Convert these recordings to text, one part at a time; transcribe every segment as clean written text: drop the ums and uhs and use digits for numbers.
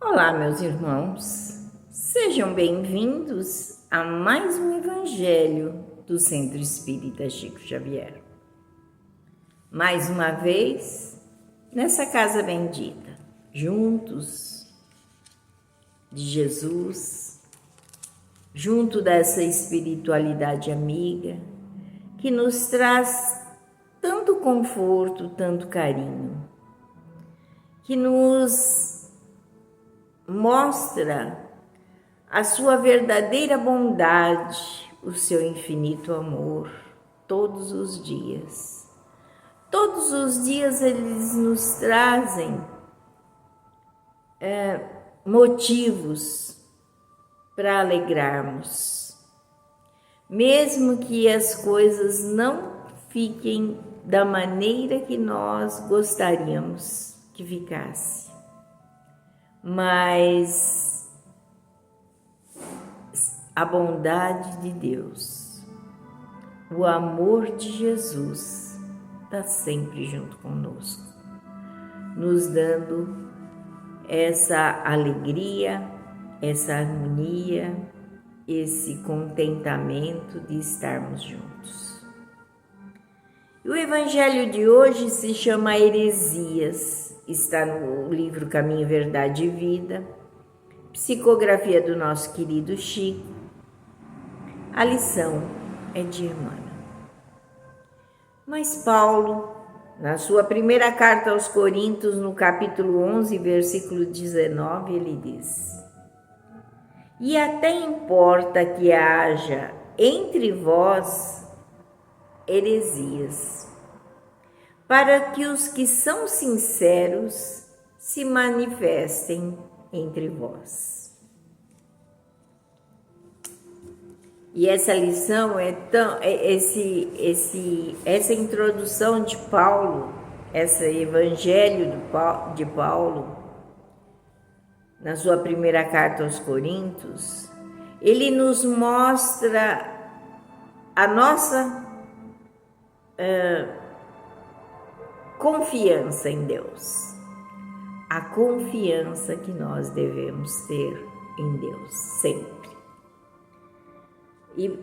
Olá, meus irmãos, sejam bem-vindos a mais um Evangelho do Centro Espírita Chico Xavier. Mais uma vez, nessa casa bendita, juntos de Jesus, junto dessa espiritualidade amiga que nos traz tanto conforto, tanto carinho, que nos mostra a sua verdadeira bondade, o seu infinito amor, todos os dias. Todos os dias eles nos trazem motivos para alegrarmos, mesmo que as coisas não fiquem da maneira que nós gostaríamos que ficasse. Mas a bondade de Deus, o amor de Jesus está sempre junto conosco, nos dando essa alegria, essa harmonia, esse contentamento de estarmos juntos. E o Evangelho de hoje se chama Heresias. Está no livro Caminho, Verdade e Vida, psicografia do nosso querido Chico. A lição é de Emmanuel. Mas Paulo, na sua primeira carta aos Coríntios, no capítulo 11, versículo 19, ele diz: E até importa que haja entre vós heresias, para que os que são sinceros se manifestem entre vós. E essa lição essa introdução de Paulo, esse evangelho de Paulo, na sua primeira carta aos Coríntios, ele nos mostra a nossa confiança em Deus, a confiança que nós devemos ter em Deus sempre. E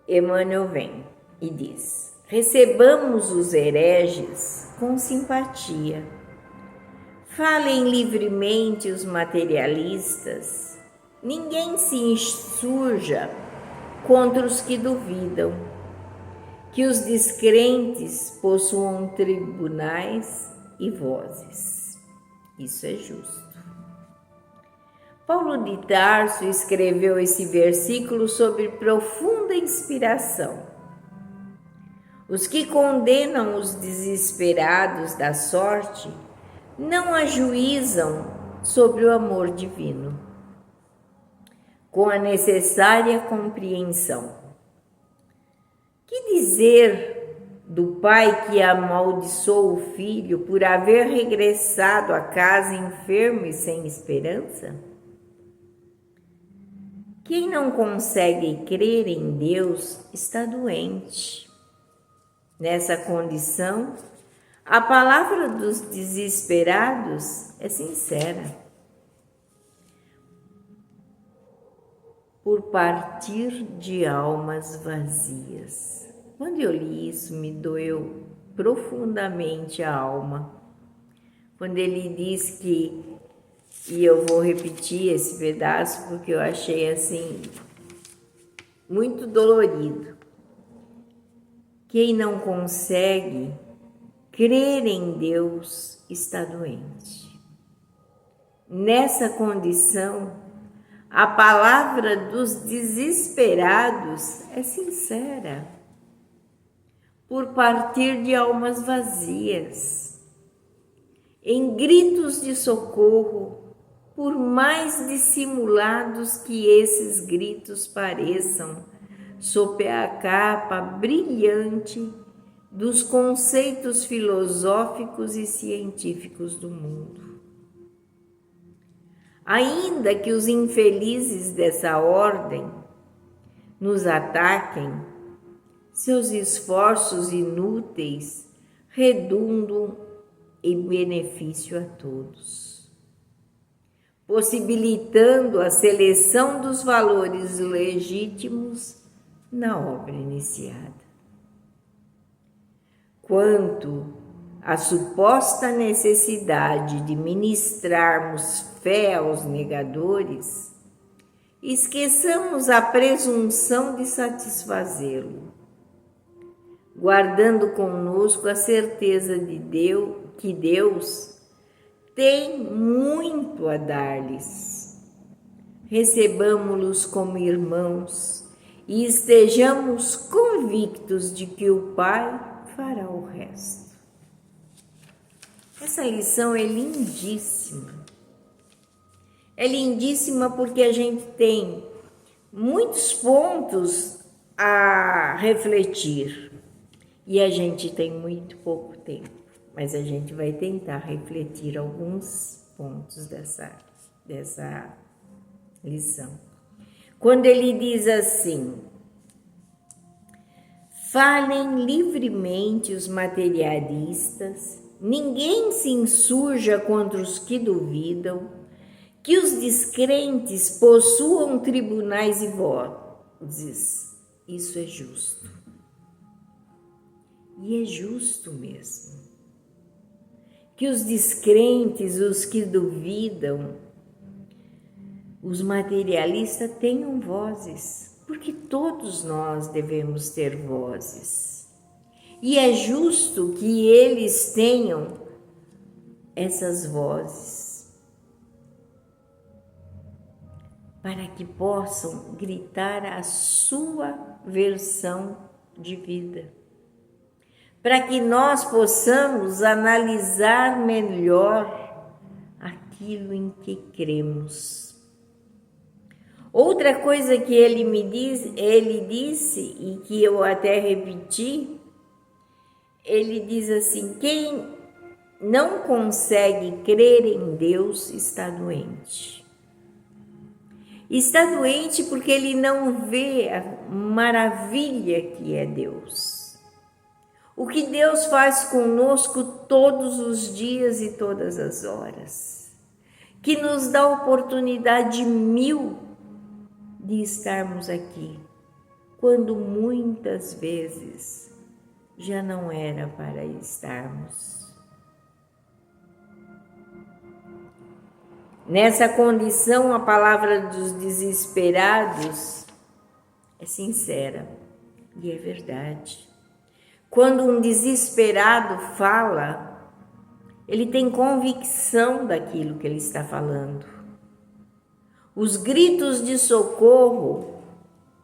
Emmanuel vem e diz: recebamos os hereges com simpatia, falem livremente os materialistas, ninguém se insurja contra os que duvidam, que os descrentes possuam tribunais e vozes. Isso é justo. Paulo de Tarso escreveu esse versículo sob profunda inspiração. Os que condenam os desesperados da sorte não ajuizam sobre o amor divino, com a necessária compreensão. Que dizer do pai que amaldiçoou o filho por haver regressado a casa enfermo e sem esperança? Quem não consegue crer em Deus está doente. Nessa condição, a palavra dos desesperados é sincera. Por partir de almas vazias. Quando eu li isso, me doeu profundamente a alma. Quando ele diz que, e eu vou repetir esse pedaço porque eu achei assim muito dolorido. Quem não consegue crer em Deus está doente. Nessa condição, a palavra dos desesperados é sincera, por partir de almas vazias, em gritos de socorro, por mais dissimulados que esses gritos pareçam, sob a capa brilhante dos conceitos filosóficos e científicos do mundo. Ainda que os infelizes dessa ordem nos ataquem, seus esforços inúteis redundam em benefício a todos. possibilitando a seleção dos valores legítimos na obra iniciada. Quanto à suposta necessidade de ministrarmos fé aos negadores, esqueçamos a presunção de satisfazê-lo, guardando conosco a certeza de que Deus tem muito a dar-lhes. Recebamo-los como irmãos e estejamos convictos de que o Pai fará o resto. Essa lição é lindíssima. É lindíssima porque a gente tem muitos pontos a refletir e a gente tem muito pouco tempo, mas a gente vai tentar refletir alguns pontos dessa lição. Quando ele diz assim: falem livremente os materialistas, ninguém se insurja contra os que duvidam, que os descrentes possuam tribunais e vozes. Isso é justo. E é justo mesmo. Que os descrentes, os que duvidam, os materialistas tenham vozes, porque todos nós devemos ter vozes. E é justo que eles tenham essas vozes, para que possam gritar a sua versão de vida, para que nós possamos analisar melhor aquilo em que cremos. Outra coisa que ele disse e que eu até repeti, ele diz assim: quem não consegue crer em Deus está doente. Está doente porque ele não vê a maravilha que é Deus. O que Deus faz conosco todos os dias e todas as horas. Que nos dá oportunidade mil de estarmos aqui, quando muitas vezes já não era para estarmos. Nessa condição, a palavra dos desesperados é sincera e é verdade. Quando um desesperado fala, ele tem convicção daquilo que ele está falando. Os gritos de socorro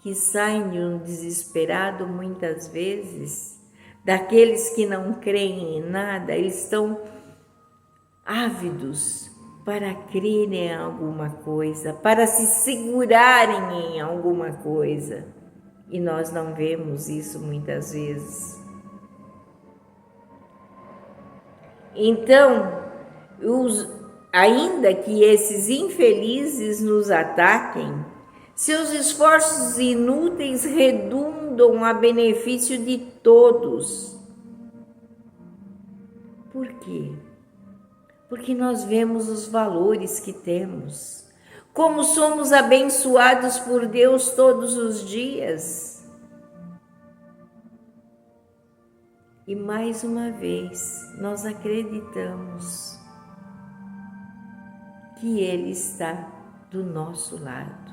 que saem de um desesperado, muitas vezes, daqueles que não creem em nada, eles estão ávidos para crerem em alguma coisa, para se segurarem em alguma coisa. E nós não vemos isso muitas vezes. Então, ainda que esses infelizes nos ataquem, seus esforços inúteis redundam a benefício de todos. Por quê? Porque nós vemos os valores que temos, como somos abençoados por Deus todos os dias. E mais uma vez, nós acreditamos que Ele está do nosso lado.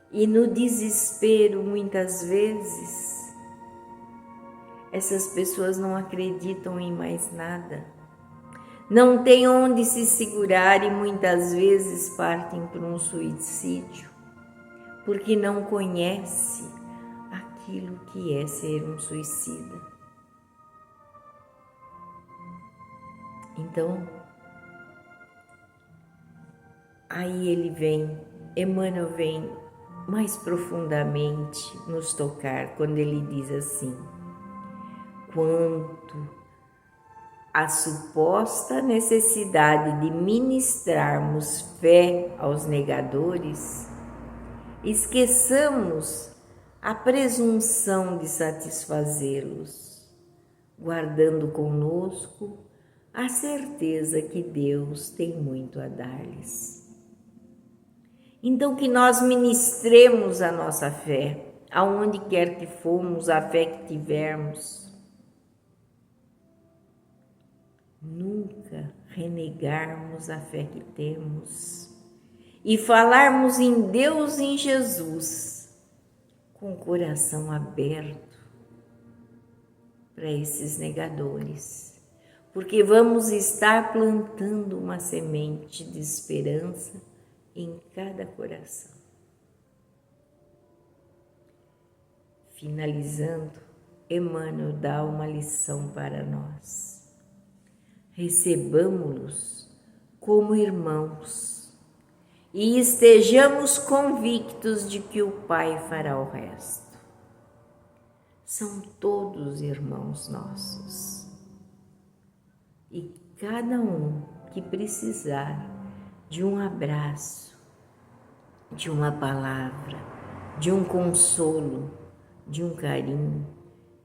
E no desespero, muitas vezes, essas pessoas não acreditam em mais nada. Não têm onde se segurar e muitas vezes partem para um suicídio, porque não conhece aquilo que é ser um suicida. Então, aí Emmanuel vem mais profundamente nos tocar quando ele diz assim: quanto à suposta necessidade de ministrarmos fé aos negadores, esqueçamos a presunção de satisfazê-los, guardando conosco a certeza que Deus tem muito a dar-lhes. Então, que nós ministremos a nossa fé, aonde quer que fomos, a fé que tivermos. Nunca renegarmos a fé que temos e falarmos em Deus e em Jesus com o coração aberto para esses negadores, porque vamos estar plantando uma semente de esperança em cada coração. Finalizando, Emmanuel dá uma lição para nós. Recebamo-los como irmãos e estejamos convictos de que o Pai fará o resto. São todos irmãos nossos e cada um que precisar de um abraço, de uma palavra, de um consolo, de um carinho,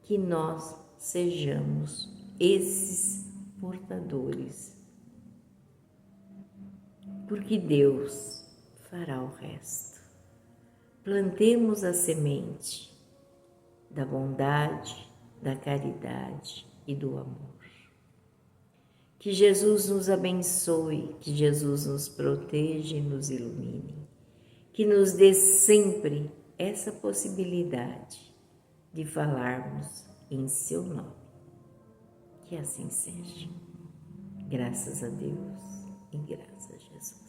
que nós sejamos esses portadores, porque Deus fará o resto. Plantemos a semente da bondade, da caridade e do amor. Que Jesus nos abençoe, que Jesus nos proteja e nos ilumine, que nos dê sempre essa possibilidade de falarmos em seu nome. Que assim seja. Graças a Deus e graças a Jesus.